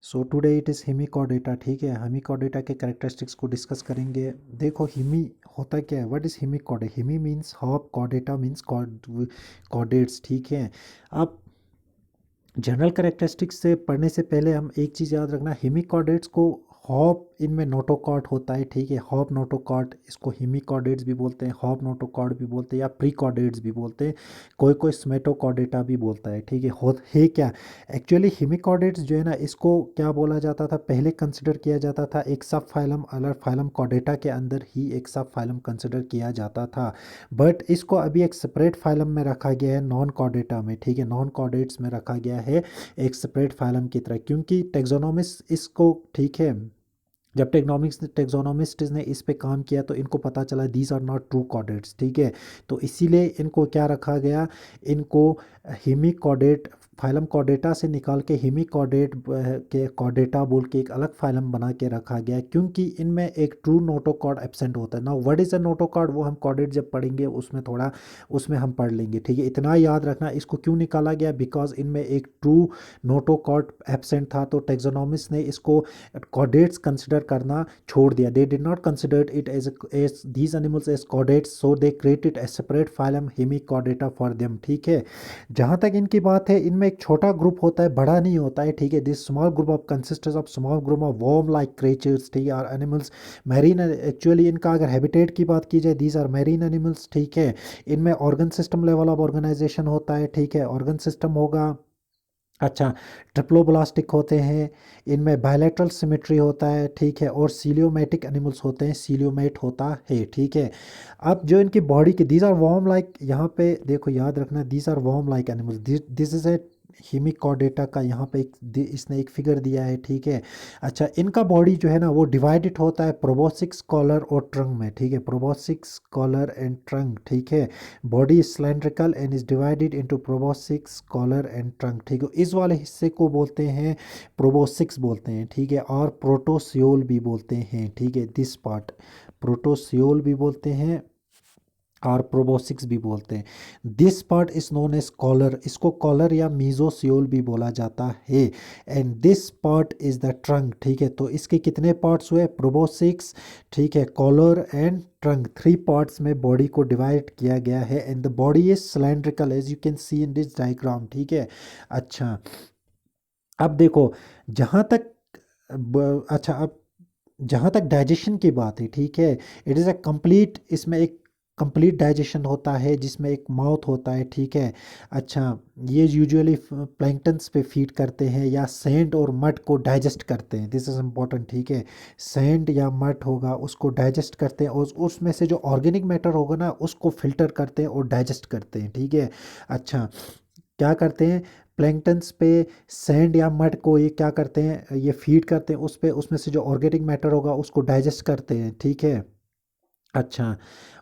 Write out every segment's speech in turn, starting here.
So today it is Hemichordata. ठीक है, Hemichordata के कैरेक्टरिस्टिक्स को डिस्कस करेंगे। देखो हिमी होता क्या है, what is hemichordate? Hemi means half, chordata means chordates. ठीक है, अब जनरल कैरेक्टरिस्टिक्स से पढ़ने से पहले हम एक चीज़ याद रखना, हेमिकॉर्डेट्स को हॉप इनमें नोटोकॉर्ड होता है। ठीक है, हॉप नोटोकॉर्ड, इसको हेमिकॉर्डेट्स भी बोलते हैं, हॉप नोटोकॉर्ड भी बोलते हैं, या प्रीकॉर्डेट्स भी बोलते हैं, कोई कोई स्मेटोकॉर्डेटा भी बोलता है। ठीक है, हो है क्या एक्चुअली हेमिकॉर्डेट्स जो है ना, इसको क्या बोला जाता था, पहले कंसिडर किया जाता था एक सब फाइलम, अलग फाइलम कॉर्डेटा के अंदर ही एक सब फाइलम कंसिडर किया जाता था, बट इसको अभी एक सेपरेट फाइलम में रखा गया है, नॉन कॉर्डेटा में। ठीक है, नॉन कॉर्डेट्स में रखा गया है एक सेपरेट फाइलम की तरह, क्योंकि टेक्सोनोमिस्ट इसको, ठीक है, जब टेक्सोनोमिस्ट ने इस पे काम किया तो इनको पता चला these are not true chordates. ठीक है, तो इसीलिए इनको क्या रखा गया, इनको हेमिकॉर्डेट, फाइलम कॉर्डेटा से निकाल के हेमिकॉर्डेट के कॉर्डेटा बोल के एक अलग फाइलम बना के रखा गया, क्योंकि इनमें एक ट्रू नोटोकॉर्ड एब्सेंट होता है ना। व्हाट इज़ अ नोटोकॉर्ड, वो हम कॉर्डेट जब पढ़ेंगे उसमें थोड़ा, उसमें हम पढ़ लेंगे। ठीक है, इतना याद रखना इसको क्यों निकाला गया, बिकॉज इनमें एक ट्रू नोटोकॉर्ड एब्सेंट था, तो टेक्सोनोमिस्ट ने इसको कॉर्डेट्स कंसिडर करना छोड़ दिया। They did not consider it as these animals as chordates, so they created a separate phylum hemichordata for them. ठीक है, जहाँ तक इनकी बात है, इनमें एक छोटा ग्रुप होता है, बड़ा नहीं होता है। ठीक है, this small group of consistence of small group of worm like creatures. ठीक है, और एनिमल्स मैरीन, एक्चुअली इनका अगर हैबिटेट की बात की जाए, दीज आर मैरीन एनिमल्स। ठीक है, इनमें organ system level of organization होता है। ठीक है, ऑर्गन सिस्टम होगा, अच्छा, ट्रिप्लोब्लास्टिक होते हैं, इनमें बायलैटरल सिमेट्री होता है। ठीक है, और सीलियोमेटिक एनिमल्स होते हैं, सीलियोमेट होता है। ठीक है, अब जो इनकी बॉडी की, दीज आर वॉर्म लाइक, यहाँ पे देखो याद रखना, these are worm like animals, this is a hemichordata का यहाँ पे इसने एक फिगर दिया है। ठीक है, अच्छा, इनका बॉडी जो है ना वो डिवाइडेड होता है प्रोबोसिक्स, कॉलर और ट्रंक में। ठीक है, प्रोबोसिक्स, कॉलर एंड ट्रंक। ठीक है, body is cylindrical and is divided into proboscis, collar and trunk. ठीक है, इस वाले हिस्से को बोलते हैं प्रोबोसिक्स बोलते हैं। ठीक है, और प्रोटोसियोल भी बोलते हैं। ठीक है, दिस पार्ट प्रोटोसियोल भी बोलते हैं और प्रोबोसिक्स भी बोलते हैं। This part is known as collar, इसको कॉलर या मीजोसियोल भी बोला जाता है, and this part is the trunk. ठीक है, तो इसके कितने पार्ट्स हुए, प्रोबोसिक्स, ठीक है, कॉलर एंड ट्रंक, 3 पार्ट्स में बॉडी को डिवाइड किया गया है, and the body is cylindrical as you can see in this diagram. ठीक है, अच्छा, अब देखो, जहाँ तक अच्छा, अब जहाँ तक डाइजेशन की बात है, ठीक है, इट इज़ अ कंप्लीट, इसमें एक कंप्लीट डाइजेशन होता है जिसमें एक माउथ होता है। ठीक है, अच्छा, ये यूजुअली प्लैंक्टन्स पे फीड करते हैं या सैंड और मड को डाइजेस्ट करते हैं, दिस इज़ इम्पोर्टेंट। ठीक है, सैंड या मड होगा उसको डाइजेस्ट करते हैं, और उसमें से जो ऑर्गेनिक मैटर होगा ना उसको फिल्टर करते हैं और डाइजेस्ट करते हैं। ठीक है, अच्छा, क्या करते हैं, प्लैंक्टन्स पे सैंड या मड को ये क्या करते हैं, ये फीड करते हैं उस पे, उसमें से जो ऑर्गेनिक मैटर होगा उसको डाइजेस्ट करते हैं। ठीक है, अच्छा,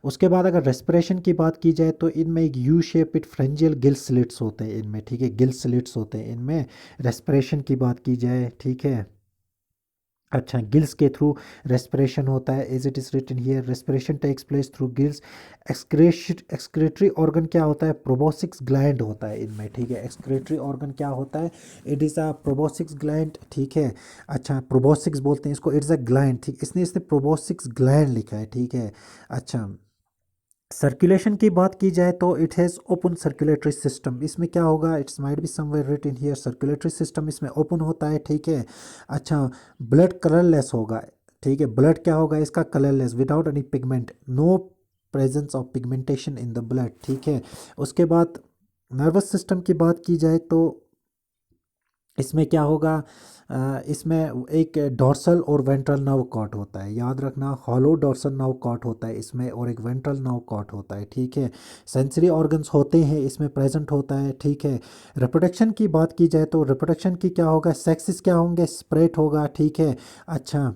उसके बाद अगर रेस्पिरेशन की बात की जाए तो इनमें एक यू शेप फ्रेंजियल गिल स्लिट्स होते हैं इनमें। ठीक है, गिल स्लिट्स होते हैं इनमें, रेस्पिरेशन की बात की जाए। ठीक है, अच्छा, गिल्स के थ्रू रेस्पिरेशन होता है, as it is written here, respiration takes place through gills. Excretory organ क्या होता है, प्रोबोसिक्स ग्लैंड होता है इनमें। ठीक है, एक्सक्रेटरी ऑर्गन क्या होता है, इट इज़ अ प्रोबोसिक्स ग्लैंड। ठीक है, अच्छा, प्रोबोसिक्स बोलते हैं इसको, इट्स अ ग्लैंड। ठीक, इसने इसने प्रोबोसिक्स ग्लैंड लिखा है। ठीक है, अच्छा, सर्कुलेशन की बात की जाए तो it has open circulatory system, इसमें क्या होगा, it's might be somewhere written here, circulatory system इसमें ओपन होता है। ठीक है, अच्छा, ब्लड कलरलेस होगा। ठीक है, ब्लड क्या होगा इसका, colourless, without any pigment, no presence of pigmentation in the blood. ठीक है, उसके बाद नर्वस सिस्टम की बात की जाए तो इसमें क्या होगा, इसमें एक डॉर्सल और वेंट्रल नर्व कॉर्ड होता है, याद रखना, हॉलो डॉर्सल नर्व कॉर्ड होता है इसमें, और एक वेंट्रल नर्व कॉर्ड होता है। ठीक है, सेंसरी ऑर्गन्स होते हैं इसमें प्रेजेंट होता है। ठीक है, रिप्रोडक्शन की बात की जाए तो रिप्रोडक्शन की क्या होगा, सेक्सेस क्या होंगे, स्प्रेड होगा। ठीक है, अच्छा,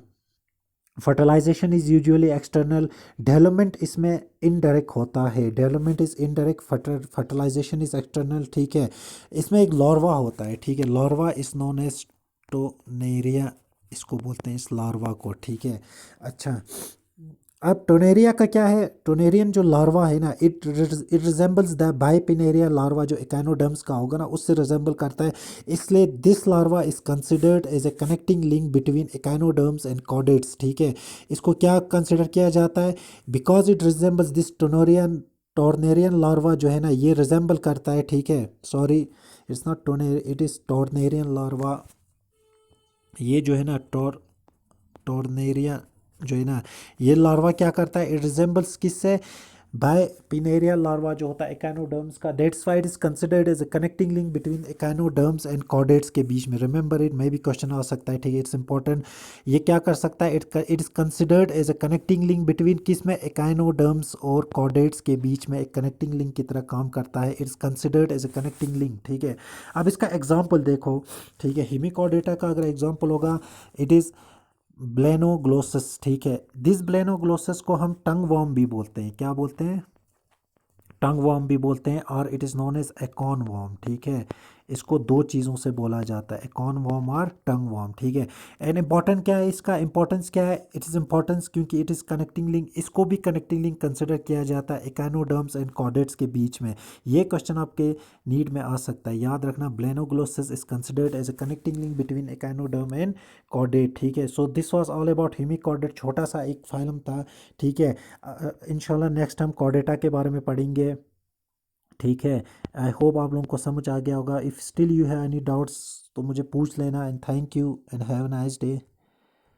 fertilization is usually external, development इसमें इनडायरेक्ट होता है, development is indirect, fertilization is external. ठीक है, इसमें एक लार्वा होता है। ठीक है, larva is known as tornaria, इसको बोलते हैं इस लार्वा को। ठीक है, अच्छा, अब टोनेरिया का क्या है, टोनेरियन जो लार्वा है ना, it it resembles the bipinnaria larva जो इकानोडर्म्स का होगा ना, उससे रिजेंबल करता है। इसलिए this larva is considered as a connecting link between echinoderms and chordates, ठीक है। इसको क्या कंसिडर किया जाता है, because it resembles this tornarian, tornarian larva जो है ना ये रिजेंबल करता है, ठीक है। Sorry, it's not tone, it is tornarian larva. ये जो है ना टॉर्नेरिया जो है ना, ये लार्वा क्या करता है, इट रिजेंबल्स किससे, बाय पिनेरिया लार्वा जो होता है इकानोडर्म्स का। That's why it is considered as a connecting link between echinoderms and chordates के बीच में। रिमेंबर इट, मे भी क्वेश्चन आ सकता है, ठीक है, इट्स इंपॉर्टेंट। ये क्या कर सकता है, it is considered as a connecting link between किस में, इकानोडर्म्स और कॉर्डेट्स के बीच में एक कनेक्टिंग लिंक की तरह काम करता है। It's considered as a connecting link, ठीक है। अब इसका एग्जाम्पल देखो, ठीक है, हिमिकॉर्डेटा का अगर एग्जाम्पल होगा, इट इज़ ब्लेनोग्लोसस, ठीक है। दिस ब्लेनोग्लोसस को हम टंग वर्म भी बोलते हैं, क्या बोलते हैं, टंग वर्म भी बोलते हैं, और it is known as acorn worm, ठीक है। इसको दो चीज़ों से बोला जाता है, एकॉन वर्म और टंग वर्म, ठीक है। एंड इम्पॉर्टेंट क्या है, इसका इंपॉर्टेंस क्या है, इट इज़ इम्पॉर्टेंस क्योंकि इट इज़ कनेक्टिंग लिंक, इसको भी कनेक्टिंग लिंक कंसिडर किया जाता है इकानोडर्म्स एंड कॉर्डेट्स के बीच में। ये क्वेश्चन आपके नीड में आ सकता है, याद रखना, balanoglossus is considered as a connecting link between echinoderm and chordate, ठीक है। So this was all about hemichordate, छोटा सा एक फाइलम था, ठीक है। इंशाल्लाह नेक्स्ट हम कॉर्डेटा के बारे में पढ़ेंगे, ठीक है। आई होप आप लोगों को समझ आ गया होगा। If still you have any doubts तो मुझे पूछ लेना, and thank you and have a nice day.